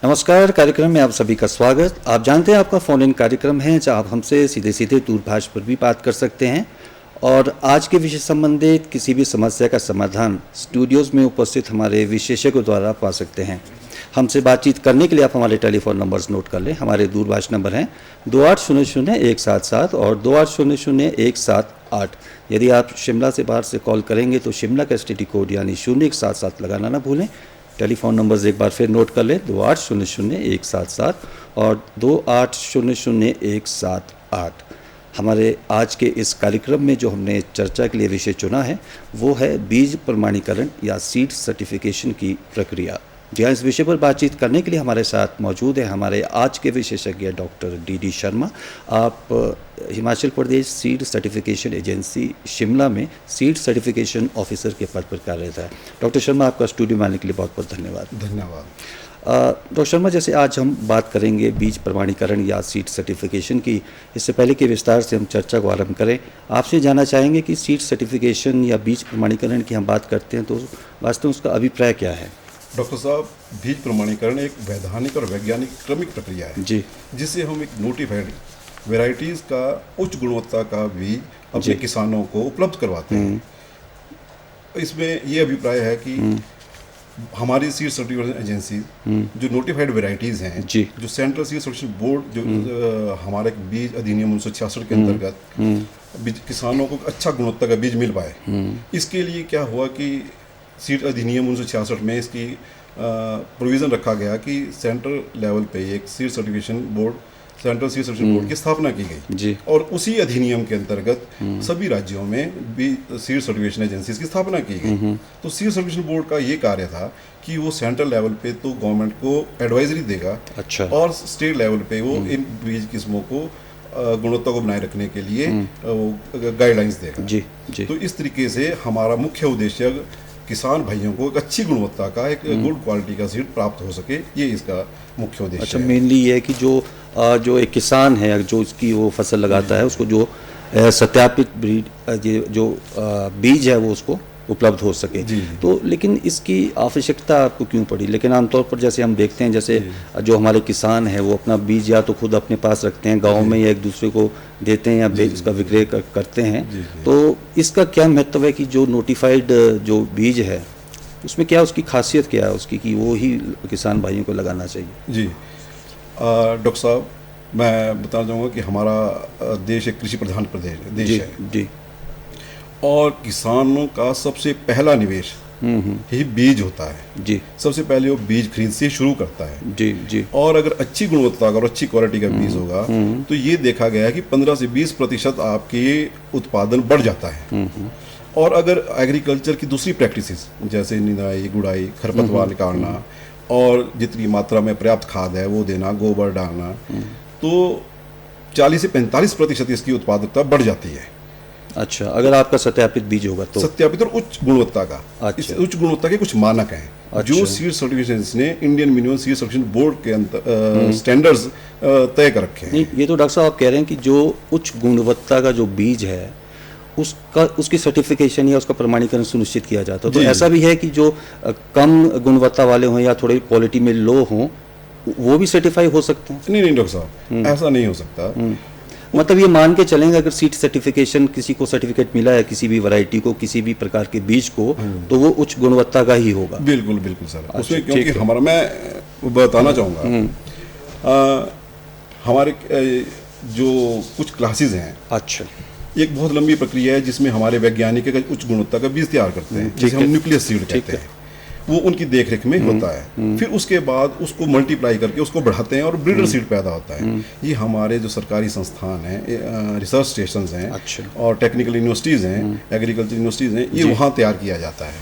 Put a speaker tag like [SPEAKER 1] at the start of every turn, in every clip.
[SPEAKER 1] नमस्कार। कार्यक्रम में आप सभी का स्वागत। आप जानते हैं आपका फ़ोन इन कार्यक्रम है जहां आप हमसे सीधे सीधे दूरभाष पर भी बात कर सकते हैं और आज के विषय संबंधित किसी भी समस्या का समाधान स्टूडियोज़ में उपस्थित हमारे विशेषज्ञों द्वारा पा सकते हैं। हमसे बातचीत करने के लिए आप हमारे टेलीफोन नंबर्स नोट कर लें। हमारे दूरभाष नंबर हैं 2800-177 और 2800-178। यदि आप शिमला से बाहर से कॉल करेंगे तो शिमला का STD कोड यानी 0177 लगाना ना भूलें। टेलीफोन नंबर्स एक बार फिर नोट कर लें 2800-177 और 2800-178। हमारे आज के इस कार्यक्रम में जो हमने चर्चा के लिए विषय चुना है वो है बीज प्रमाणीकरण या सीड सर्टिफिकेशन की प्रक्रिया। जहाँ इस विषय पर बातचीत करने के लिए हमारे साथ मौजूद है हमारे आज के विशेषज्ञ डॉक्टर DD शर्मा। आप Himachal Pradesh seed certification agency Shimla में सीड सर्टिफिकेशन ऑफिसर के पद पर कार्यरत है। डॉक्टर शर्मा, आपका स्टूडियो में आने के लिए बहुत बहुत धन्यवाद। डॉक्टर शर्मा, जैसे आज हम बात करेंगे बीज प्रमाणीकरण या सीड सर्टिफिकेशन की, इससे पहले कि विस्तार से हम चर्चा को आरंभ करें, आपसे जानना चाहेंगे कि सीड सर्टिफिकेशन या बीज प्रमाणीकरण की हम बात करते हैं तो वास्तव में उसका अभिप्राय क्या है?
[SPEAKER 2] डॉक्टर साहब, बीज प्रमाणीकरण एक वैधानिक और वैज्ञानिक क्रमिक प्रक्रिया है
[SPEAKER 1] जी,
[SPEAKER 2] जिससे हम एक नोटिफाइड वेराइटीज़ का उच्च गुणवत्ता का बीज अपने किसानों को उपलब्ध करवाते हैं। इसमें ये अभिप्राय है कि हमारी सीड सर्टिफिकेशन एजेंसी जो नोटिफाइड वेराइटीज़ हैं, जो सेंट्रल सीड सर्टिफिकेशन बोर्ड जो हमारे बीज अधिनियम 1966 के अंतर्गत किसानों को अच्छा गुणवत्ता का बीज मिल पाए, इसके लिए क्या हुआ कि सीड अधिनियम 1966 में इसकी प्रोविज़न रखा गया कि सेंट्रल लेवल पे एक seed certification board, central seed certification board की स्थापना की गई
[SPEAKER 1] जी।
[SPEAKER 2] और उसी अधिनियम के अंतर्गत सभी राज्यों में भी सीड सर्टिफिकेशन एजेंसीज की स्थापना की गई। तो सीड सर्टिफिकेशन बोर्ड का ये कार्य था कि वो सेंट्रल लेवल पे तो गवर्नमेंट को एडवाइजरी देगा,
[SPEAKER 1] अच्छा,
[SPEAKER 2] और स्टेट लेवल पे वो इन बीज किस्मों को गुणवत्ता को बनाए रखने के लिए गाइडलाइंस देगा
[SPEAKER 1] जी जी।
[SPEAKER 2] तो इस तरीके से हमारा मुख्य उद्देश्य किसान भाइयों को एक अच्छी गुणवत्ता का, एक गुड क्वालिटी का सीड प्राप्त हो सके, ये इसका मुख्य उद्देश्य
[SPEAKER 1] अच्छा,
[SPEAKER 2] है।
[SPEAKER 1] मेनली ये है कि जो एक किसान है जो इसकी वो फसल लगाता है उसको जो सत्यापित ब्रीड जो बीज है वो उसको उपलब्ध हो सके
[SPEAKER 2] जी।
[SPEAKER 1] तो लेकिन इसकी आवश्यकता आपको क्यों पड़ी? लेकिन आमतौर पर जैसे हम देखते हैं, जैसे जो हमारे किसान हैं वो अपना बीज या तो खुद अपने पास रखते हैं गांव में या एक दूसरे को देते हैं या इसका विक्रय करते हैं। तो इसका क्या महत्व है कि जो नोटिफाइड जो बीज है उसमें क्या उसकी खासियत क्या है उसकी कि वो ही किसान भाइयों को लगाना चाहिए?
[SPEAKER 2] जी डॉक्टर साहब, मैं बताना चाहूँगा कि हमारा देश एक कृषि प्रधान देश है
[SPEAKER 1] जी,
[SPEAKER 2] और किसानों का सबसे पहला निवेश ही बीज होता है
[SPEAKER 1] जी।
[SPEAKER 2] सबसे पहले वो बीज खरीद से शुरू करता है
[SPEAKER 1] जी जी।
[SPEAKER 2] और अगर अच्छी गुणवत्ता का और अच्छी क्वालिटी का बीज होगा तो ये देखा गया है कि 15 से 20% आपके उत्पादन बढ़ जाता है। और अगर एग्रीकल्चर की दूसरी प्रैक्टिसेस जैसे निदाई, गुड़ाई, खरपतवार निकालना और जितनी मात्रा में पर्याप्त खाद है वो देना, गोबर डालना, तो 40 से 45% इसकी उत्पादकता बढ़ जाती है।
[SPEAKER 1] अच्छा, अगर आपका सत्यापित बीज होगा तो
[SPEAKER 2] सत्यापित और उच्च गुणवत्ता का।
[SPEAKER 1] अच्छा।
[SPEAKER 2] इस उच्च गुणवत्ता के कुछ मानक हैं जो सीड सर्टिफिकेशन ने Indian minimum seed certification board के अंदर स्टैंडर्ड्स तय कर रखे हैं।
[SPEAKER 1] नहीं, ये तो डॉक्टर साहब आप कह रहे हैं कि जो उच्च गुणवत्ता का जो बीज है उसकी सर्टिफिकेशन या उसका प्रमाणीकरण सुनिश्चित किया जाता है। तो ऐसा भी है कि जो कम गुणवत्ता वाले हों या थोड़ी क्वालिटी में लो हों वो भी सर्टिफाई हो सकते हैं?
[SPEAKER 2] नहीं डॉक्टर साहब, ऐसा नहीं हो सकता।
[SPEAKER 1] मतलब ये मान के चलेंगे अगर सीड सर्टिफिकेशन किसी को सर्टिफिकेट मिला है किसी भी वैरायटी को, किसी भी प्रकार के बीज को, तो वो उच्च गुणवत्ता का ही होगा?
[SPEAKER 2] बिल्कुल बिल्कुल सर। उसमें क्योंकि हमारा, मैं बताना चाहूँगा, हमारे जो कुछ क्लासेस हैं,
[SPEAKER 1] अच्छा,
[SPEAKER 2] एक बहुत लंबी प्रक्रिया है जिसमें हमारे वैज्ञानिक उच्च गुणवत्ता का बीज तैयार करते हैं जिसे हम न्यूक्लियस सीड कहते हैं। वो उनकी देखरेख में होता है। फिर उसके बाद उसको मल्टीप्लाई करके उसको बढ़ाते हैं और ब्रीडर सीड पैदा होता है। ये हमारे जो सरकारी संस्थान हैं, रिसर्च स्टेशंस हैं,
[SPEAKER 1] अच्छा,
[SPEAKER 2] और टेक्निकल यूनिवर्सिटीज़ हैं, एग्रीकल्चर यूनिवर्सिटीज़ हैं, ये वहाँ तैयार किया जाता है।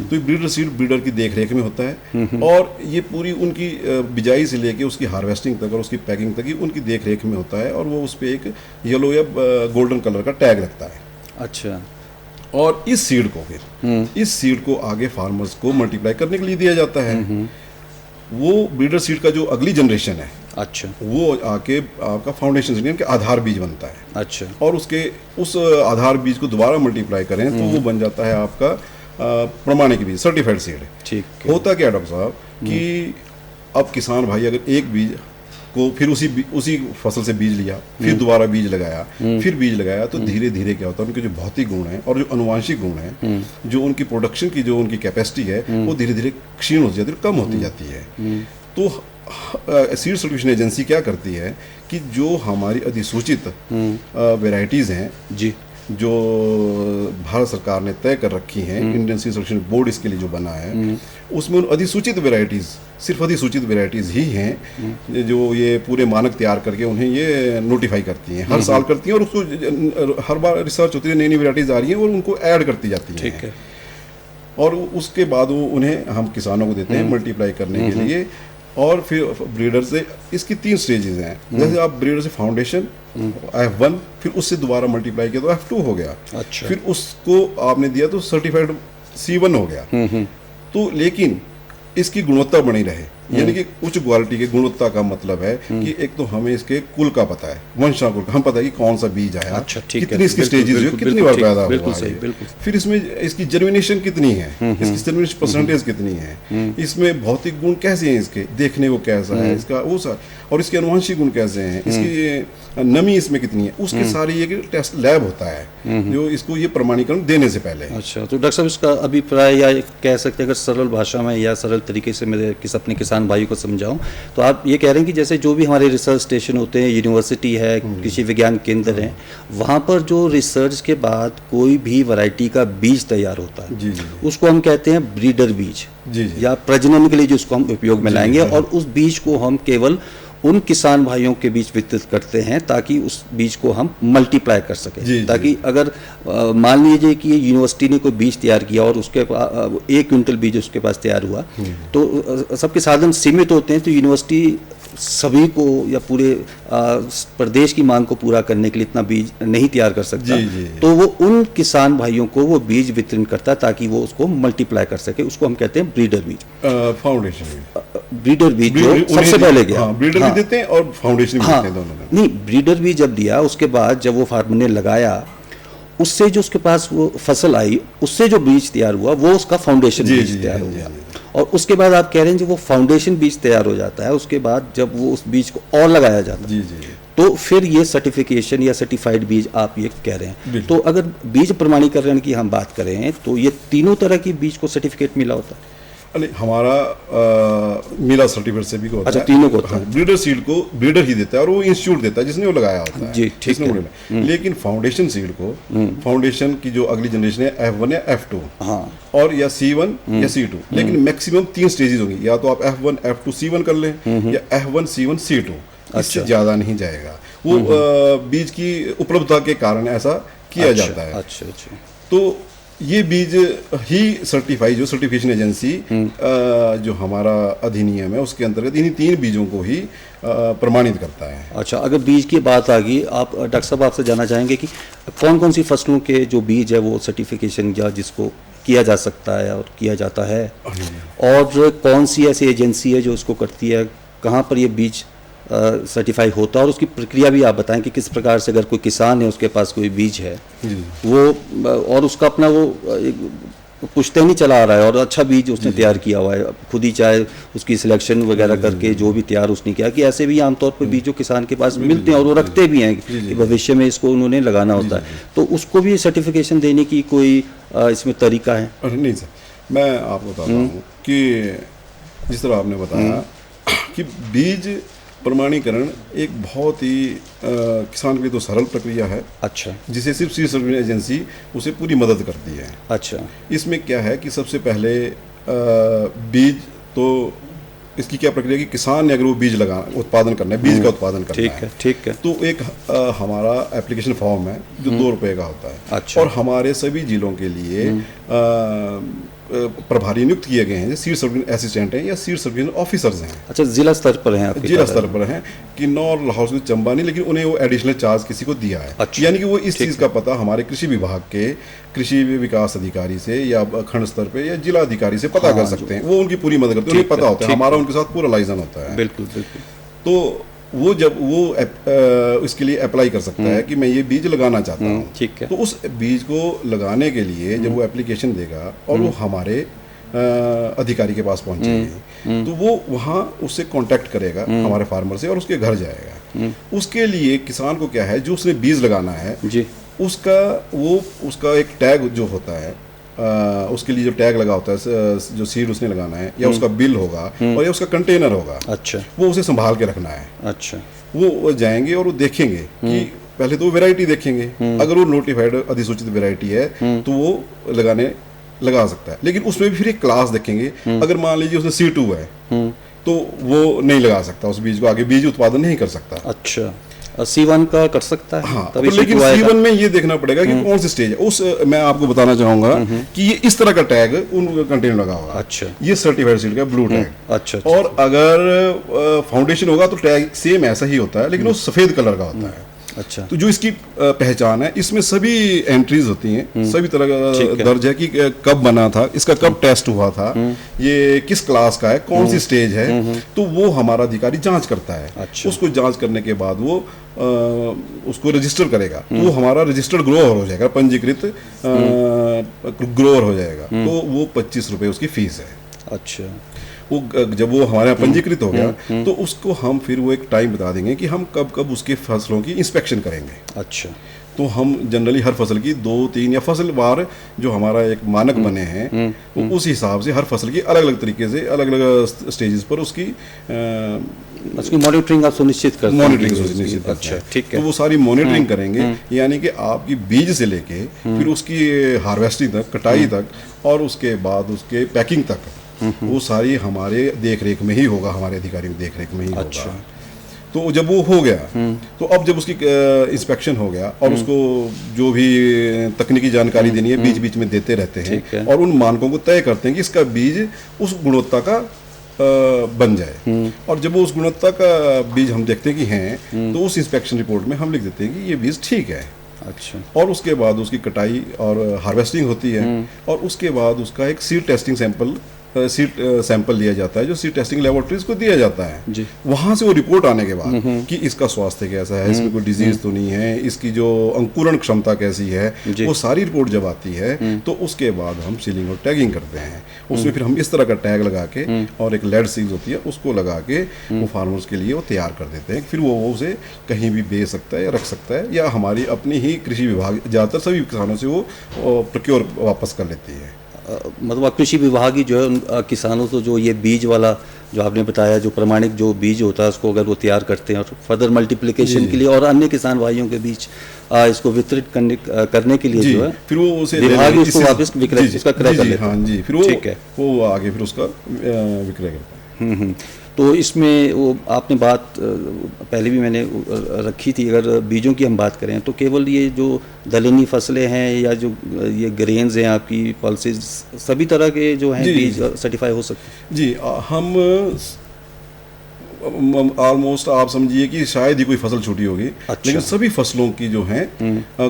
[SPEAKER 2] तो ये ब्रीडर सीड ब्रीडर की देखरेख में होता है और ये पूरी उनकी बिजाई से लेके उसकी हार्वेस्टिंग तक और उसकी पैकिंग तक ही उनकी देखरेख में होता है और वो उस पर एक येलो या गोल्डन कलर का टैग लगता है।
[SPEAKER 1] अच्छा,
[SPEAKER 2] और इस सीड को फिर इस सीड को आगे फार्मर्स को मल्टीप्लाई करने के लिए दिया जाता है। वो ब्रीडर सीड का जो अगली जनरेशन है, अच्छा, वो आके आपका फाउंडेशन सीड यानी आधार बीज बनता है। अच्छा, और उस आधार बीज को दोबारा मल्टीप्लाई करें तो वो बन जाता है आपका प्रमाणिक बीज, सर्टिफाइड सीड। ठीक, होता क्या डॉक्टर साहब कि अब किसान भाई अगर एक बीज को फिर उसी फसल से बीज लिया, फिर दोबारा बीज लगाया, फिर बीज लगाया, तो धीरे धीरे क्या होता है, उनके जो भौतिक गुण हैं और जो अनुवांशिक गुण हैं, जो उनकी प्रोडक्शन की जो उनकी कैपेसिटी है, वो धीरे धीरे क्षीण होती जाती है, कम होती जाती है। तो सीड सर्टिफिकेशन एजेंसी क्या करती है कि जो हमारी अधिसूचित वेराइटीज़ हैं
[SPEAKER 1] जी,
[SPEAKER 2] जो भारत सरकार ने तय कर रखी हैं, इंडियन सीड सर्टिफिकेशन बोर्ड इसके लिए जो बना है, उसमें उन अधिसूचित वेराइटीज़, सिर्फ अधिसूचित वेराइटीज़ ही हैं जो ये पूरे मानक तैयार करके उन्हें ये नोटिफाई करती हैं, हर साल करती हैं, और उसको हर बार रिसर्च होती है, नई नई वेराइटीज़ आ रही हैं और उनको ऐड करती जाती हैं।
[SPEAKER 1] ठीक है।
[SPEAKER 2] और उसके बाद वो उन्हें हम किसानों को देते हैं मल्टीप्लाई करने के लिए। और फिर ब्रीडर से इसकी 3 स्टेजेस हैं। जैसे आप ब्रीडर से फाउंडेशन F1, फिर उससे दोबारा मल्टीप्लाई किया तो F2 हो गया।
[SPEAKER 1] अच्छा।
[SPEAKER 2] फिर उसको आपने दिया तो सर्टिफाइड C1 हो गया। तो लेकिन इसकी गुणवत्ता बनी रहे, यानी कि उच्च क्वालिटी की गुणवत्ता का मतलब है कि एक तो हमें इसके कुल का पता है, वंशानुकुल का हम पता है कि कौन सा बीज आया,
[SPEAKER 1] अच्छा, ठीक है,
[SPEAKER 2] कितनी इसकी
[SPEAKER 1] बिल्कुल,
[SPEAKER 2] स्टेजेस
[SPEAKER 1] बिल्कुल,
[SPEAKER 2] कितनी
[SPEAKER 1] बिल्कुल
[SPEAKER 2] बार
[SPEAKER 1] ठीक,
[SPEAKER 2] पैदा
[SPEAKER 1] बिल्कुल
[SPEAKER 2] हुआ
[SPEAKER 1] सही,
[SPEAKER 2] है,
[SPEAKER 1] बिल्कुल।
[SPEAKER 2] फिर इसमें इसकी जर्मिनेशन कितनी है, इसकी जर्मिनेशन परसेंटेज कितनी है, इसमें भौतिक गुण कैसे हैं, इसके देखने को कैसा है, इसका वो सा, और इसके अनुवांशिक गुण कैसे हैं, इसकी नमी इसमें कितनी है, उसके सारी एक टेस्ट लैब होता है जो इसको ये प्रमाणीकरण देने से पहले।
[SPEAKER 1] अच्छा, तो डॉक्टर साहब इसका अभिप्राय या कह सकते हैं अगर सरल भाषा में या सरल तरीके से मेरे अपने किसान भाई को समझाऊं, तो आप ये कह रहे हैं कि जैसे जो भी हमारे रिसर्च स्टेशन होते हैं, यूनिवर्सिटी है, कृषि विज्ञान केंद्र हैं, वहाँ पर जो रिसर्च के बाद कोई भी वैरायटी का बीज तैयार होता है,
[SPEAKER 2] जी,
[SPEAKER 1] उसको हम कहते हैं ब्रीडर बीज,
[SPEAKER 2] जी,
[SPEAKER 1] या प्रजनन के लिए जो उसको हम उपयोग में लाएंगे, और उस बीज को हम केवल उन किसान भाइयों के बीच वितरित करते हैं ताकि उस बीज को हम मल्टीप्लाई कर सकें। ताकि अगर मान लीजिए कि यूनिवर्सिटी ने कोई बीज तैयार किया और उसके 1 क्विंटल बीज उसके पास तैयार हुआ, तो सबके साधन सीमित होते हैं, तो यूनिवर्सिटी सभी को या पूरे प्रदेश की मांग को पूरा करने के लिए इतना बीज नहीं तैयार कर सकता। तो वो उन किसान भाइयों को वो बीज वितरण करता है ताकि वो उसको मल्टीप्लाई कर सके। उसको हम कहते हैं ब्रीडर बीज,
[SPEAKER 2] फाउंडेशन
[SPEAKER 1] ब्रीडर बीज जो सबसे पहले गया।
[SPEAKER 2] ब्रीडर भी देते हैं और फाउंडेशन भी देते हैं, दोनों में।
[SPEAKER 1] नहीं, ब्रीडर बीज जब दिया उसके बाद जब वो फार्मर ने लगाया, उससे जो उसके पास वो फसल आई, उससे जो बीज तैयार हुआ वो उसका फाउंडेशन बीज तैयार हो गया। और उसके बाद आप कह रहे हैं जो वो फाउंडेशन बीज तैयार हो जाता है, उसके बाद जब वो उस बीज को और लगाया जाता है, तो फिर ये सर्टिफिकेशन या सर्टिफाइड बीज आप ये कह रहे हैं। तो अगर बीज प्रमाणीकरण की हम बात करें तो ये तीनों तरह की बीज को सर्टिफिकेट मिला होता है?
[SPEAKER 2] अरे हमारा मिला सर्टिफिकेट से भी होता है।
[SPEAKER 1] अच्छा, तीनों को होता है।
[SPEAKER 2] ब्रीडर सीड को ब्रीडर ही देता है और वो इंस्टीट्यूट देता है जिसने वो लगाया होता है।
[SPEAKER 1] जी, ठीक है।
[SPEAKER 2] लेकिन फाउंडेशन सीड को, फाउंडेशन की जो अगली जनरेशन है F1 या F2, और या C1 या C2, लेकिन मैक्सिमम 3 स्टेजेस होंगी, या तो आप F1 F2 C1 कर लें या F1 C1 C2, इससे ज़्यादा नहीं जाएगा। वो बीज की उपलब्धता के कारण ऐसा किया जाता है।
[SPEAKER 1] अच्छा।
[SPEAKER 2] तो ये बीज ही सर्टिफाई, जो सर्टिफिकेशन एजेंसी जो हमारा अधिनियम है उसके अंतर्गत इन्हीं 3 बीजों को ही प्रमाणित करता है।
[SPEAKER 1] अच्छा, अगर बीज की बात आ गई, आप डॉक्टर साहब आपसे जानना चाहेंगे कि कौन कौन सी फसलों के जो बीज है वो सर्टिफिकेशन या जिसको किया जा सकता है और किया जाता है, और कौन सी ऐसी एजेंसी है जो उसको करती है, कहाँ पर ये बीज सर्टिफाई होता है, और उसकी प्रक्रिया भी आप बताएं कि किस प्रकार से अगर कोई किसान है उसके पास कोई बीज है वो, और उसका अपना वो पुश्तैनी चला आ रहा है और अच्छा बीज उसने तैयार किया हुआ है, खुद ही चाहे उसकी सिलेक्शन वगैरह करके जो भी तैयार उसने किया, कि ऐसे भी आमतौर पर बीज जो किसान के पास मिलते हैं और वो रखते भी हैं कि भविष्य में इसको उन्होंने लगाना होता है, तो उसको भी सर्टिफिकेशन देने की कोई इसमें तरीका है?
[SPEAKER 2] नहीं सर, मैं आपको बताता हूँ कि जिस तरह आपने बताया कि बीज प्रमाणीकरण एक बहुत ही किसान के लिए तो सरल प्रक्रिया है।
[SPEAKER 1] अच्छा।
[SPEAKER 2] जिसे सिर्फ सीड सर्टिफिकेशन एजेंसी उसे पूरी मदद करती है।
[SPEAKER 1] अच्छा।
[SPEAKER 2] इसमें क्या है कि सबसे पहले बीज, तो इसकी क्या प्रक्रिया है कि किसान ने अगर वो बीज लगाना, उत्पादन करना है, बीज का उत्पादन करना है,
[SPEAKER 1] ठीक है,
[SPEAKER 2] तो एक हमारा एप्लीकेशन फॉर्म है जो 2 रुपये का होता है।
[SPEAKER 1] अच्छा।
[SPEAKER 2] और हमारे सभी जिलों के लिए प्रभारी नियुक्त किए गए हैं, सीड सर्टिफिकेशन असिस्टेंट हैं या सीड सर्टिफिकेशन ऑफिसर्स हैं।
[SPEAKER 1] अच्छा, जिला स्तर पर हैं आपके?
[SPEAKER 2] जिला स्तर पर हैं, किन्नौर, लाहौल, चंबा नहीं, लेकिन उन्हें वो एडिशनल चार्ज किसी को दिया है।
[SPEAKER 1] अच्छा,
[SPEAKER 2] यानी कि वो इस चीज़ का पता हमारे कृषि विभाग के कृषि विकास अधिकारी से या खंड स्तर पे या जिला अधिकारी से पता कर सकते हैं। वो उनकी पूरी मदद करते हैं, उन्हें पता होता है, हमारा उनके साथ पूरा लाइजन होता है।
[SPEAKER 1] बिल्कुल।
[SPEAKER 2] तो वो जब वो इसके लिए अप्लाई कर सकता है कि मैं ये बीज लगाना चाहता हूँ,
[SPEAKER 1] ठीक है,
[SPEAKER 2] तो उस बीज को लगाने के लिए जब वो एप्लीकेशन देगा और वो हमारे अधिकारी के पास पहुंचेगी, तो वो वहाँ उससे कांटेक्ट करेगा हमारे फार्मर से और उसके घर जाएगा। उसके लिए किसान को क्या है, जो उसने बीज लगाना है
[SPEAKER 1] जी,
[SPEAKER 2] उसका एक टैग जो होता है, उसके लिए जो टैग लगा होता है, जो सीड उसने लगाना है, या उसका बिल होगा और या उसका कंटेनर होगा,
[SPEAKER 1] अच्छा,
[SPEAKER 2] वो उसे संभाल के रखना है।
[SPEAKER 1] अच्छा,
[SPEAKER 2] वो जाएंगे और वो देखेंगे कि पहले तो वो वैरायटी देखेंगे, अगर वो नोटिफाइड अधिसूचित वैरायटी है तो वो लगा सकता है। लेकिन उसमें भी फिर एक क्लास देखेंगे, अगर मान लीजिए उसने C2 है तो वो नहीं लगा सकता, उस बीज को आगे बीज उत्पादन नहीं कर सकता।
[SPEAKER 1] अच्छा, C1 का कर सकता है।
[SPEAKER 2] हाँ,
[SPEAKER 1] तभी
[SPEAKER 2] तो लेकिन C1 में ये देखना पड़ेगा कि कौन सी स्टेज है। मैं आपको बताना चाहूंगा कि ये इस तरह का टैग उन कंटेनर लगा होगा।
[SPEAKER 1] अच्छा,
[SPEAKER 2] ये सर्टिफाइड सीड का ब्लू टैग।
[SPEAKER 1] अच्छा,
[SPEAKER 2] और अगर फाउंडेशन होगा तो टैग सेम ऐसा ही होता है, लेकिन वो सफेद कलर का होता है।
[SPEAKER 1] अच्छा,
[SPEAKER 2] तो जो इसकी पहचान है, इसमें सभी एंट्रीज होती हैं, सभी तरह का दर्ज है कि कब बना था, इसका कब टेस्ट हुआ था, ये किस क्लास का है, कौन सी स्टेज है, तो वो हमारा अधिकारी जांच करता है।
[SPEAKER 1] अच्छा,
[SPEAKER 2] उसको जांच करने के बाद वो उसको रजिस्टर करेगा, तो वो हमारा रजिस्टर्ड ग्रोअर हो जाएगा, पंजीकृत ग्रोअर हो जाएगा। तो वो 25 रुपये उसकी फीस है।
[SPEAKER 1] अच्छा,
[SPEAKER 2] वो जब वो हमारे यहाँ पंजीकृत हो गया तो उसको हम फिर वो एक टाइम बता देंगे कि हम कब कब उसके फसलों की इंस्पेक्शन करेंगे।
[SPEAKER 1] अच्छा,
[SPEAKER 2] तो हम जनरली हर फसल की 2-3 या फसलवार जो हमारा एक मानक बने हैं, तो उस हिसाब से हर फसल की अलग अलग तरीके से अलग अलग स्टेजेस पर उसकी
[SPEAKER 1] मॉनिटरिंग आप सुनिश्चित करते हैं।
[SPEAKER 2] मॉनिटरिंग सुनिश्चित।
[SPEAKER 1] अच्छा, ठीक है।
[SPEAKER 2] तो वो सारी मॉनिटरिंग करेंगे, यानी कि आपकी बीज से लेके फिर उसकी हार्वेस्टिंग तक, कटाई तक, और उसके बाद उसके पैकिंग तक, वो सारी हमारे देख रेख में ही होगा, हमारे अधिकारियों की देख रेख में ही
[SPEAKER 1] अच्छा।
[SPEAKER 2] होगा। तो जब वो हो गया, तो अब जब उसकी इंस्पेक्शन हो गया और उसको जो भी तकनीकी जानकारी देनी है बीच बीच में देते रहते हैं, और उन मानकों को तय करते हैं कि इसका बीज उस गुणवत्ता का बन जाए। और जब वो उस गुणवत्ता का बीज हम देखते हैं कि हैं, तो उस इंस्पेक्शन रिपोर्ट में हम लिख देते हैं कि ये बीज ठीक है।
[SPEAKER 1] अच्छा,
[SPEAKER 2] और उसके बाद उसकी कटाई और हार्वेस्टिंग होती है, और उसके बाद उसका एक सीड टेस्टिंग सैंपल लिया जाता है, जो सीड टेस्टिंग लेबोरेटरीज को दिया जाता है
[SPEAKER 1] जी।
[SPEAKER 2] वहाँ से वो रिपोर्ट आने के बाद कि इसका स्वास्थ्य कैसा है, इसमें कोई डिजीज तो नहीं है, इसकी जो अंकुरण क्षमता कैसी है, वो सारी रिपोर्ट जब आती है तो उसके बाद हम सीलिंग और टैगिंग करते हैं। उसमें फिर हम इस तरह का टैग लगा के और एक लेड सील होती है उसको लगा के वो फार्मर्स के लिए वो तैयार कर देते हैं। फिर वो उसे कहीं भी बेच सकता है या रख सकता है, या हमारी अपनी ही कृषि विभाग ज़्यादातर सभी किसानों से वो प्रोक्योर वापस कर लेती है।
[SPEAKER 1] मतलब कृषि विभाग ही जो है उन किसानों को जो ये बीज वाला जो आपने बताया, जो प्रमाणिक जो बीज होता है उसको अगर वो तैयार करते हैं और फर्दर मल्टीप्लिकेशन के लिए और अन्य किसान भाइयों के बीच इसको वितरित करने के लिए जो है
[SPEAKER 2] फिर वो उसे
[SPEAKER 1] विभाग उसको वापस विक्रय उसका क्रय कर लेता है।
[SPEAKER 2] हाँ जी, फिर वो ठीक है, वो आगे फिर उसका विक्रय करता है।
[SPEAKER 1] तो इसमें वो आपने बात पहले भी मैंने रखी थी, अगर बीजों की हम बात करें तो केवल ये जो दलहनी फसलें हैं या जो ये ग्रेन्स हैं आपकी पल्सेस, सभी तरह के जो हैं बीज सर्टिफाई हो सकते हैं
[SPEAKER 2] जी। हम ऑलमोस्ट आप समझिए कि शायद ही कोई फसल छूटी होगी। अच्छा। लेकिन सभी फसलों की जो हैं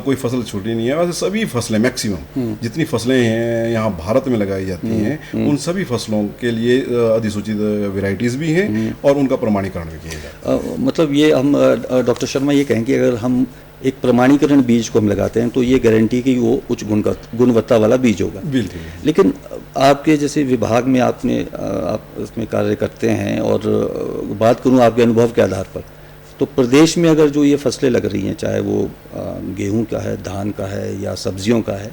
[SPEAKER 2] कोई फसल छूटी नहीं है। वैसे सभी फसलें मैक्सिमम जितनी फसलें हैं यहाँ भारत में लगाई जाती हैं उन सभी फसलों के लिए अधिसूचित वैरायटीज़ भी हैं और उनका प्रमाणीकरण भी किया जाता है।
[SPEAKER 1] मतलब ये हम डॉक्टर शर्मा ये कहें कि अगर हम एक प्रमाणीकरण बीज को हम लगाते हैं तो ये गारंटी कि वो उच्च गुणवत्ता वाला बीज होगा।
[SPEAKER 2] बिल्कुल।
[SPEAKER 1] लेकिन आपके जैसे विभाग में आप इसमें कार्य करते हैं, और बात करूं आपके अनुभव के आधार पर, तो प्रदेश में अगर जो ये फसलें लग रही हैं, चाहे वो गेहूं का है, धान का है या सब्जियों का है,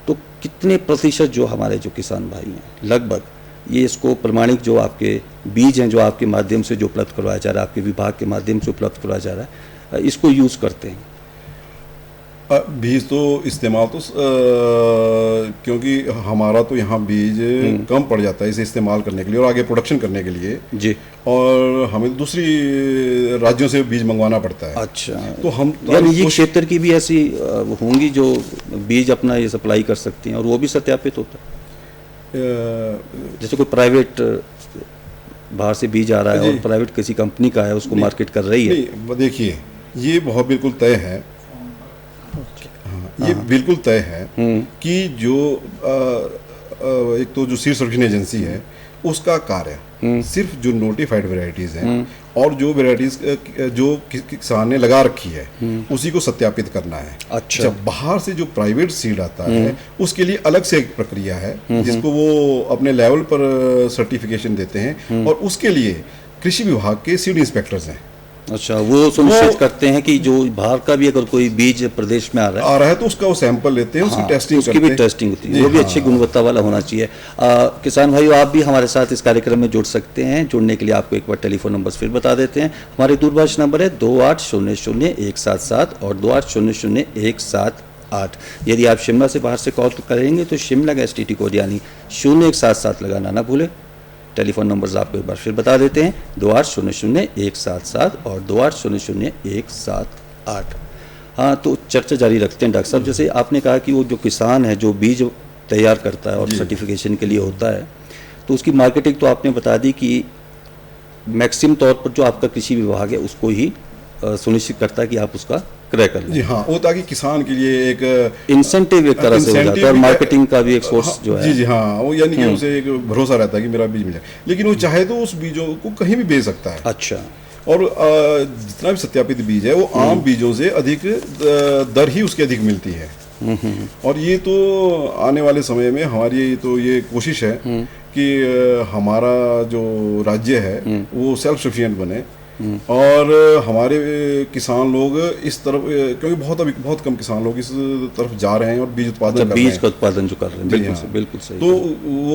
[SPEAKER 1] तो कितने प्रतिशत जो हमारे जो किसान भाई हैं लगभग ये इसको प्रमाणिक जो आपके बीज हैं जो आपके माध्यम से जो उपलब्ध करवाया जा रहा है, आपके विभाग के माध्यम से उपलब्ध करवाया जा रहा है, इसको यूज़ करते हैं?
[SPEAKER 2] बीज तो इस्तेमाल तो क्योंकि हमारा तो यहाँ बीज कम पड़ जाता है इसे इस्तेमाल करने के लिए और आगे प्रोडक्शन करने के लिए
[SPEAKER 1] जी,
[SPEAKER 2] और हमें दूसरी राज्यों से बीज मंगवाना पड़ता है।
[SPEAKER 1] अच्छा,
[SPEAKER 2] तो हम
[SPEAKER 1] निजी क्षेत्र की भी ऐसी होंगी जो बीज अपना ये सप्लाई कर सकती हैं और वो भी सत्यापित होता है? जैसे कोई प्राइवेट बाहर से बीज आ रहा है और प्राइवेट किसी कंपनी का है उसको मार्केट कर रही है।
[SPEAKER 2] देखिए ये बहुत बिल्कुल तय है, ये बिल्कुल तय है कि जो एक तो जो सीड सर्टिफिकेशन एजेंसी है उसका कार्य सिर्फ जो नोटिफाइड वेराइटीज़ हैं और जो वेराइटीज़ जो किसान ने लगा रखी है उसी को सत्यापित करना है।
[SPEAKER 1] अच्छा।
[SPEAKER 2] जब बाहर से जो प्राइवेट सीड आता है उसके लिए अलग से एक प्रक्रिया है जिसको वो अपने लेवल पर सर्टिफिकेशन देते हैं और उसके लिए कृषि विभाग के सीड इंस्पेक्टर्स हैं।
[SPEAKER 1] अच्छा, वो सुनिश्चित करते हैं कि जो बाहर का भी अगर कोई बीज प्रदेश में आ रहा है
[SPEAKER 2] तो उसका वो सैंपल लेते हैं, उसकी टेस्टिंग
[SPEAKER 1] उसकी भी टेस्टिंग होती है, वो भी अच्छी गुणवत्ता वाला होना चाहिए। किसान भाइयों, आप भी हमारे साथ इस कार्यक्रम में जुड़ सकते हैं। जुड़ने के लिए आपको एक बार टेलीफोन नंबर फिर बता देते हैं। हमारे दूरभाष नंबर है 28000177 और 28000178। यदि आप शिमला से बाहर से कॉल करेंगे तो शिमला का STD कोड यानी 0177 लगाना ना भूलें। टेलीफोन नंबर्स आपको एक बार फिर बता देते हैं 28000177 और 28000178। हाँ, तो चर्चा जारी रखते हैं डॉक्टर साहब। जैसे आपने कहा कि वो जो किसान है जो बीज तैयार करता है और सर्टिफिकेशन के लिए होता है, तो उसकी मार्केटिंग तो आपने बता दी कि मैक्सिमम तौर पर जो आपका कृषि विभाग है उसको ही सुनिश्चित करता है कि आप उसका क्रय कर लें।
[SPEAKER 2] जी हाँ, वो ताकि किसान के लिए एक
[SPEAKER 1] इंसेंटिव एक तरह से हो जाता है और मार्केटिंग का भी एक सोर्स जो है।
[SPEAKER 2] जी हाँ, वो यानी कि उसे एक भरोसा रहता है कि मेरा बीज मिले, लेकिन वो चाहे तो उस बीजों को कहीं भी बेच सकता है।
[SPEAKER 1] अच्छा।
[SPEAKER 2] और जितना भी सत्यापित बीज है वो आम बीजों से अधिक दर ही उसकी अधिक मिलती है। और ये तो आने वाले समय में हमारी तो ये कोशिश है कि हमारा जो राज्य है वो सेल्फ सफिशिएंट बने और हमारे किसान लोग इस तरफ, क्योंकि बहुत कम किसान लोग इस तरफ जा रहे हैं और बीज उत्पादन कर रहे हैं।
[SPEAKER 1] बीज का उत्पादन जो कर रहे हैं, बिल्कुल सही।
[SPEAKER 2] तो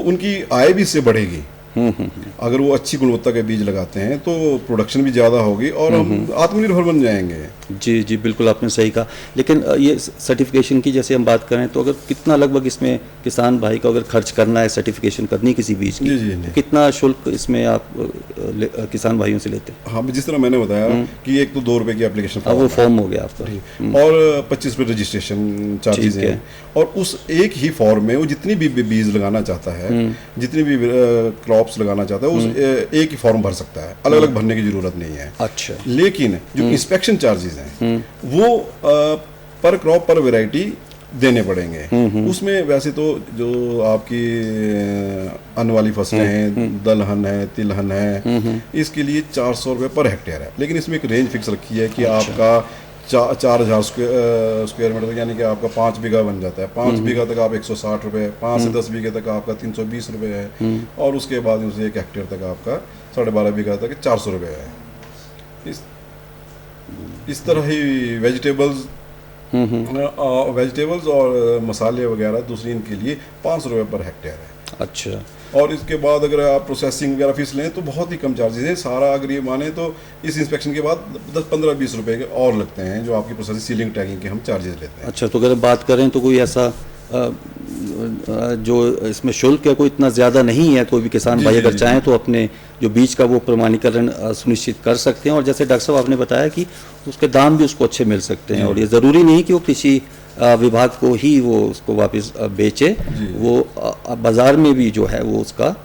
[SPEAKER 2] उनकी आय भी इससे बढ़ेगी। अगर वो अच्छी गुणवत्ता के बीज लगाते हैं तो प्रोडक्शन भी ज़्यादा होगी और हम आत्मनिर्भर बन जाएंगे।
[SPEAKER 1] जी जी, बिल्कुल आपने सही कहा। लेकिन ये सर्टिफिकेशन की जैसे हम बात करें तो अगर कितना लगभग इसमें किसान भाई को अगर खर्च करना है सर्टिफिकेशन करनी किसी बीज की, तो कितना शुल्क इसमें आप किसान भाइयों से लेते हैं?
[SPEAKER 2] हाँ, जिस तरह मैंने बताया कि एक तो 2 रुपये की एप्लीकेशन
[SPEAKER 1] वो फॉर्म हो गया आपका
[SPEAKER 2] और 25 रुपये रजिस्ट्रेशन चार्जेज हैं। और उस एक ही फॉर्म में वो जितनी भी बीज लगाना चाहता है, जितनी भी क्रॉप्स लगाना चाहता है, उस एक ही फॉर्म भर सकता है, अलग अलग भरने की जरूरत नहीं है।
[SPEAKER 1] अच्छा।
[SPEAKER 2] लेकिन जो इंस्पेक्शन चार्जेस हैं वो पर क्रॉप पर वैरायटी देने पड़ेंगे। उसमें वैसे तो जो आपकी अन्न वाली फसलें हैं, दलहन है, तिलहन है, इसके लिए 400 रुपये पर हेक्टेयर है। लेकिन इसमें एक रेंज फिक्स रखी है कि आपका 4000 स्क्वायर मीटर, यानी कि आपका 5 बीघा बन जाता है। 5 बीघा तक आप 160 रुपये, 5 से 10 बीघे तक आपका 320 रुपये है और उसके बाद उसे 1 हेक्टेयर तक आपका 12.5 बीघा तक 400 रुपये है। इस तरह ही वेजिटेबल्स और मसाले वगैरह दूसरी इनके लिए 500 रुपये पर हेक्टेयर है।
[SPEAKER 1] अच्छा।
[SPEAKER 2] और इसके बाद अगर आप प्रोसेसिंग वगैरह फीस लें तो बहुत ही कम चार्जेस हैं। सारा अगर ये माने तो इस इंस्पेक्शन के बाद 10-15-20 रुपये के और लगते हैं जो आपकी प्रोसेसिंग सीलिंग टैगिंग के हम चार्जेस लेते हैं।
[SPEAKER 1] अच्छा, तो अगर बात करें तो कोई ऐसा जो इसमें शुल्क है कोई इतना ज़्यादा नहीं है, कोई भी किसान भाई अगर चाहें तो अपने जो बीज का वो प्रमाणीकरण सुनिश्चित कर सकते हैं। और जैसे डॉक्टर साहब आपने बताया कि उसके दाम भी उसको अच्छे मिल सकते हैं और ये ज़रूरी नहीं कि वो कृषि विभाग को ही वो उसको वापस बेचे, वो बाज़ार में भी जो है वो उसका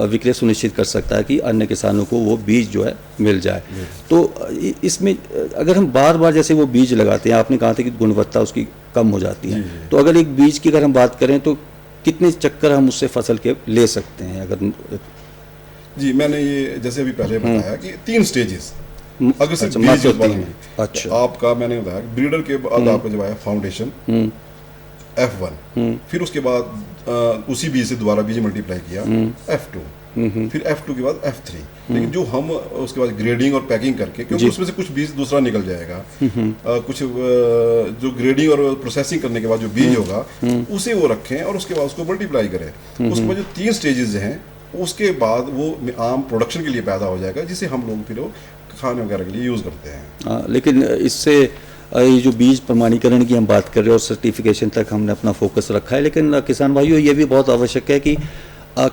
[SPEAKER 1] विक्रय सुनिश्चित कर सकता है कि अन्य किसानों को वो बीज जो है मिल जाए। तो इसमें अगर हम बार बार जैसे वो बीज लगाते हैं, आपने कहा था कि गुणवत्ता उसकी कम हो जाती है, तो अगर एक बीज की अगर हम बात करें तो कितने चक्कर हम उससे फसल के ले सकते हैं? अगर
[SPEAKER 2] जी, मैंने ये जैसे अभी पहले बताया कि 3 स्टेजेस अगर से बीज उत्पादन। अच्छा। आपका मैंने बताया ब्रीडर के बाद आपका जब आया फाउंडेशन F1, फिर उसके बाद उसी बीज से दोबारा बीज मल्टीप्लाई किया F2, फिर F2 के बाद F3। लेकिन जो हम उसके बाद ग्रेडिंग और पैकिंग करके, क्योंकि उसमें से कुछ बीज दूसरा निकल जाएगा, कुछ जो ग्रेडिंग और प्रोसेसिंग करने के बाद जो बीज होगा उसे वो रखें और उसके बाद उसको मल्टीप्लाई करें। उसके बाद जो 3 स्टेजेस हैं उसके बाद वो आम प्रोडक्शन के लिए पैदा हो जाएगा, जिसे हम लोग फिर खाने वगैरह के लिए यूज़ करते हैं।
[SPEAKER 1] लेकिन इससे ये जो बीज प्रमाणीकरण की हम बात कर रहे हैं और सर्टिफिकेशन तक हमने अपना फोकस रखा है, लेकिन किसान भाइयों ये भी बहुत आवश्यक है कि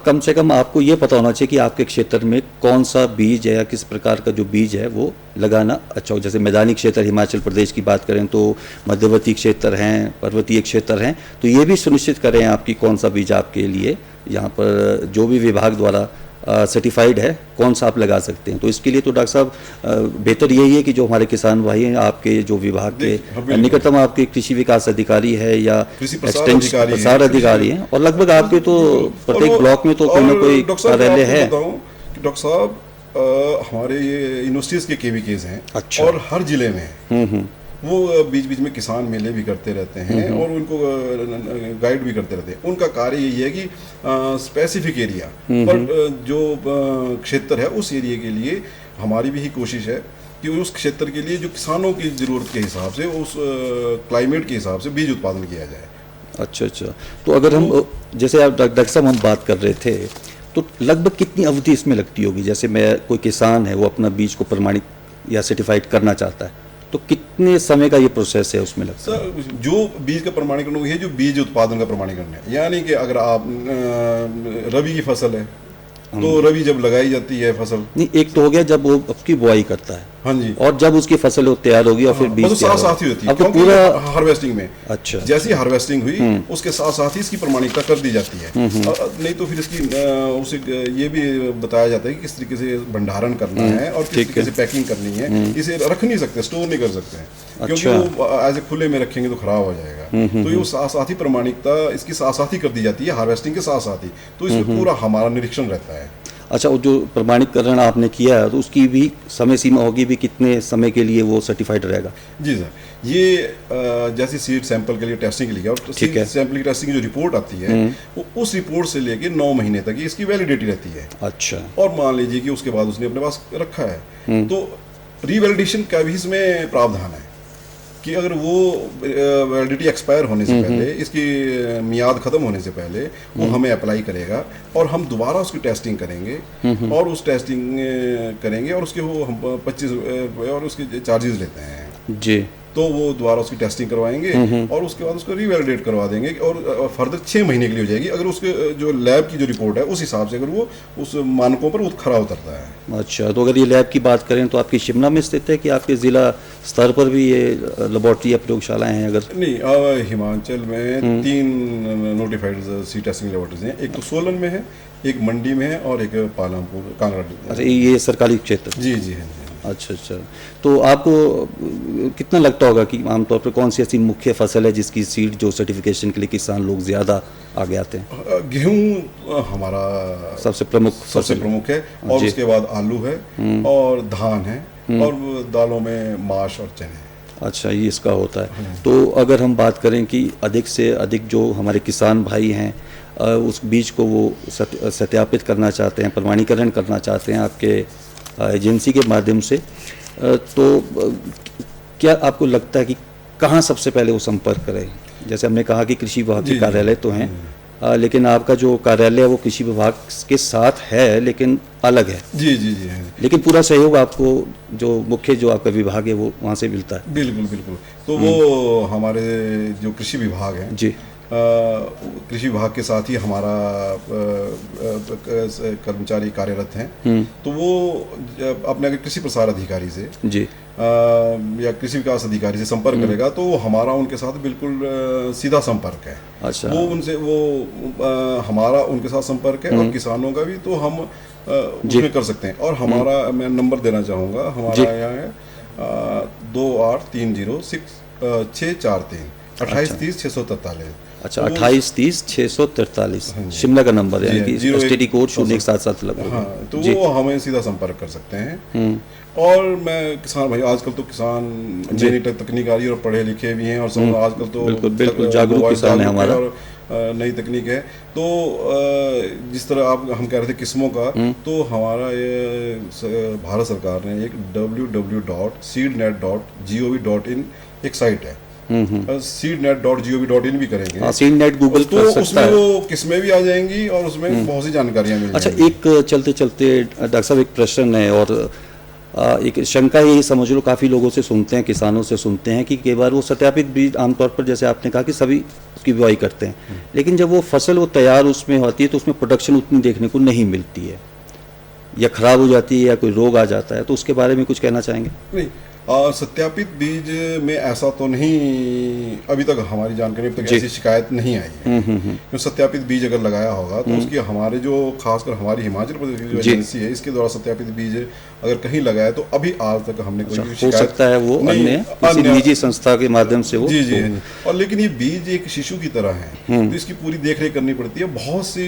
[SPEAKER 1] कम से कम आपको ये पता होना चाहिए कि आपके क्षेत्र में कौन सा बीज है या किस प्रकार का जो बीज है वो लगाना अच्छा हो। जैसे मैदानी क्षेत्र हिमाचल प्रदेश की बात करें तो मध्यवर्ती क्षेत्र हैं, पर्वतीय क्षेत्र हैं, तो ये भी सुनिश्चित करें आपकी कौन सा बीज आपके लिए यहाँ पर जो भी विभाग द्वारा सर्टिफाइड है, कौन सा आप लगा सकते हैं। तो इसके लिए तो डॉक्टर साहब बेहतर यही है कि जो हमारे किसान भाई हैं, आपके जो विभाग के निकटतम आपके कृषि विकास अधिकारी है या प्रसार अधिकारी हैं, और लगभग आपके तो प्रत्येक ब्लॉक में तो कोई ना कोई कार्यालय है।
[SPEAKER 2] डॉक्टर साहब हमारे ये यूनिवर्सिटीज़ के केवीकेज हैं।
[SPEAKER 1] अच्छा।
[SPEAKER 2] और हर जिले में हैं। वो बीच बीच में किसान मेले भी करते रहते हैं और उनको गाइड भी करते रहते हैं। उनका कार्य यही है कि स्पेसिफिक एरिया पर जो क्षेत्र है उस एरिया के लिए हमारी भी ही कोशिश है कि उस क्षेत्र के लिए जो किसानों की ज़रूरत के हिसाब से, उस क्लाइमेट के हिसाब से बीज उत्पादन किया जाए।
[SPEAKER 1] अच्छा अच्छा। तो अगर हम जैसे आप डॉक्टर साहब हम बात कर रहे थे, तो लगभग कितनी अवधि इसमें लगती होगी? जैसे मैं कोई किसान है, वो अपना बीज को प्रमाणित या सर्टिफाइड करना चाहता है, तो कितने समय का ये प्रोसेस है उसमें लगता है?
[SPEAKER 2] जो बीज का प्रमाणीकरण है, जो बीज उत्पादन का प्रमाणीकरण है, यानी कि अगर आप रबी की फसल है तो रबी जब लगाई जाती है फसल,
[SPEAKER 1] नहीं, एक तो हो गया जब वो उसकी बुआई करता है,
[SPEAKER 2] हाँ जी,
[SPEAKER 1] और जब उसकी फसल वो तैयार होगी और फिर बीज
[SPEAKER 2] साथ साथ ही होती है,
[SPEAKER 1] अब तो पूरा
[SPEAKER 2] हार्वेस्टिंग में।
[SPEAKER 1] अच्छा।
[SPEAKER 2] जैसी हार्वेस्टिंग हुई उसके साथ साथ ही इसकी प्रमाणिकता कर दी जाती है। नहीं तो फिर इसकी उसे ये भी बताया जाता है कि किस तरीके से भंडारण करना है और किस तरीके से पैकिंग करनी है। इसे रख नहीं सकते, स्टोर नहीं कर सकते हैं, क्योंकि वो ऐसे खुले में रखेंगे तो खराब हो जाएगा। तो ये साथ साथ ही प्रमाणिकता इसकी साथ साथ ही कर दी जाती है, हार्वेस्टिंग के साथ साथ ही। तो इसमें पूरा हमारा निरीक्षण रहता है।
[SPEAKER 1] अच्छा, वो जो प्रमाणीकरण आपने किया है, तो उसकी भी समय सीमा होगी भी, कितने समय के लिए वो सर्टिफाइड रहेगा?
[SPEAKER 2] जी सर, ये जैसे सीड सैंपल के लिए टेस्टिंग के लिए, और सीड सैंपल की टेस्टिंग की जो रिपोर्ट आती है वो उस रिपोर्ट से लेके 9 महीने तक इसकी वैलिडिटी रहती है। अच्छा। और मान लीजिए कि उसके बाद उसने अपने पास रखा है, तो रीवैलिडेशन का भी इसमें प्रावधान है कि अगर वो वैलिडिटी एक्सपायर होने से पहले, इसकी मियाद ख़त्म होने से पहले वो हमें अप्लाई करेगा और हम दोबारा उसकी टेस्टिंग करेंगे, और उस टेस्टिंग करेंगे और उसके वो हम 25 रुपये और उसके चार्जेस लेते हैं जी। तो वो दोबारा उसकी टेस्टिंग करवाएंगे और उसके बाद उसको रीवैलिडेट करवा देंगे, और फर्दर 6 महीने के लिए हो जाएगी अगर उसके जो लैब की जो रिपोर्ट है उस हिसाब से अगर वो उस मानकों पर वो खरा उतरता है। अच्छा, तो अगर ये लैब की बात करें तो आपकी शिमला में स्थित है कि आपके ज़िला स्तर पर भी ये लेबॉर्ट्री या प्रयोगशालाएँ हैं? अगर नहीं, हिमाचल में 3 नोटिफाइड सीड टेस्टिंग लेबॉर्ट्रीज हैं। एक तो सोलन में है, एक मंडी में है और एक पालमपुर कांगड़ा।
[SPEAKER 1] अच्छा, ये सरकारी क्षेत्र?
[SPEAKER 2] जी जी, हाँ जी।
[SPEAKER 1] अच्छा अच्छा। तो आपको कितना लगता होगा कि आमतौर पर कौन सी ऐसी मुख्य फसल है जिसकी सीड जो सर्टिफिकेशन के लिए किसान लोग ज़्यादा आगे आते हैं?
[SPEAKER 2] गेहूँ हमारा सबसे प्रमुख है, और उसके बाद आलू है और धान है, और दालों में माश और चने।
[SPEAKER 1] अच्छा, ये इसका होता है। तो अगर हम बात करें कि अधिक से अधिक जो हमारे किसान भाई हैं उस बीज को वो सत्यापित करना चाहते हैं, प्रमाणीकरण करना चाहते हैं आपके एजेंसी के माध्यम से, तो क्या आपको लगता है कि कहाँ सबसे पहले वो संपर्क करें? जैसे हमने कहा कि कृषि विभाग के कार्यालय तो हैं, लेकिन आपका जो कार्यालय है वो कृषि विभाग के साथ है लेकिन अलग है। जी जी जी। लेकिन पूरा सहयोग आपको जो मुख्य जो आपका विभाग है वो वहाँ से मिलता है? बिल्कुल बिल्कुल। तो वो हमारे जो कृषि विभाग है जी, कृषि विभाग के साथ ही हमारा कर्मचारी कार्यरत हैं। तो वो अपने अगर कृषि प्रसार अधिकारी से जी या कृषि विकास अधिकारी से संपर्क करेगा तो हमारा उनके साथ बिल्कुल सीधा संपर्क है। अच्छा। वो उनसे हमारा उनके साथ संपर्क है, और किसानों का भी तो हम उसमें कर सकते हैं। और हमारा मैं नंबर देना चाहूँगा, हमारा यहाँ है 2830-643 2830-643। अच्छा, 2830-643 शिमला का नंबर है, यानी कि STD कोड 017 लगभग। हाँ, तो वो हमें सीधा संपर्क कर सकते हैं। और मैं किसान भाई, आजकल तो किसान नई तकनीक आ रही है और पढ़े लिखे भी हैं, और सब आजकल तो बिल्कुल जागरूक किसान है हमारा, और नई तकनीक है। तो जिस तरह हम कह रहे थे किस्मों का, तो हमारा ये भारत सरकार ने एक www.seednet.gov.in एक साइट है, seednet.gov.in भी करेंगे। हाँ, seednet गूगल तो उसमें वो किस्में भी आ जाएंगी और उसमें बहुत सी जानकारियाँ मिल जाएंगी। अच्छा, एक चलते चलते डॉक्टर साहब एक प्रश्न है, और एक शंका यही समझ लो, काफ़ी लोगों से सुनते हैं, किसानों से सुनते हैं कि कई बार वो सत्यापित बीज आमतौर पर जैसे आपने कहा कि सभी उसकी बुआई करते हैं, लेकिन जब वो फसल वो तैयार उसमें होती है तो उसमें प्रोडक्शन उतनी देखने को नहीं मिलती है, या ख़राब हो जाती है, या कोई रोग आ जाता है, तो उसके बारे में कुछ कहना चाहेंगे? नहीं,
[SPEAKER 2] सत्यापित बीज में ऐसा तो नहीं, अभी तक हमारी जानकारी में तक ऐसी शिकायत नहीं आई है। क्योंकि सत्यापित बीज अगर लगाया होगा तो उसकी हमारे जो खासकर हमारी हिमाचल प्रदेश की जो एजेंसी है इसके द्वारा सत्यापित बीज अगर कहीं लगाया तो अभी आज तक हमने कोई
[SPEAKER 1] हो
[SPEAKER 2] शिकायत
[SPEAKER 1] सकता है वो अन्य किसी निजी संस्था के माध्यम से वो
[SPEAKER 2] जी। और लेकिन ये बीज एक शिशु की तरह है, तो इसकी पूरी देखरेख करनी पड़ती है। बहुत सी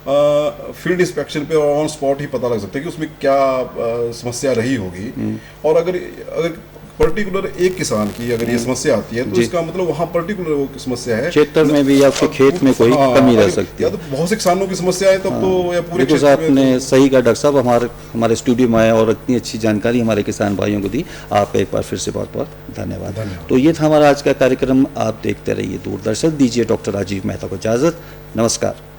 [SPEAKER 2] फील्ड इंस्पेक्शन पे ऑन स्पॉट ही पता लग सकता है कि उसमें क्या समस्या रही होगी। और अगर पर्टिकुलर एक किसान की अगर ये समस्या आती है तो इसका मतलब वहाँ पर्टिकुलर वो समस्या है,
[SPEAKER 1] क्षेत्र में भी या फिर खेत में कोई कमी रह सकती
[SPEAKER 2] या
[SPEAKER 1] है।
[SPEAKER 2] तो बहुत से किसानों की समस्या है तब तो, या पूरे
[SPEAKER 1] देखो
[SPEAKER 2] क्षेत्र
[SPEAKER 1] साहब,
[SPEAKER 2] में
[SPEAKER 1] आपने सही कहा डॉक्टर साहब, हमारे स्टूडियो में आए और इतनी अच्छी जानकारी हमारे किसान भाइयों को दी। आप एक बार फिर से बहुत बहुत धन्यवाद। तो ये था हमारा आज का कार्यक्रम। आप देखते रहिए दूरदर्शन। दीजिए डॉक्टर राजीव मेहता को इजाज़त। नमस्कार।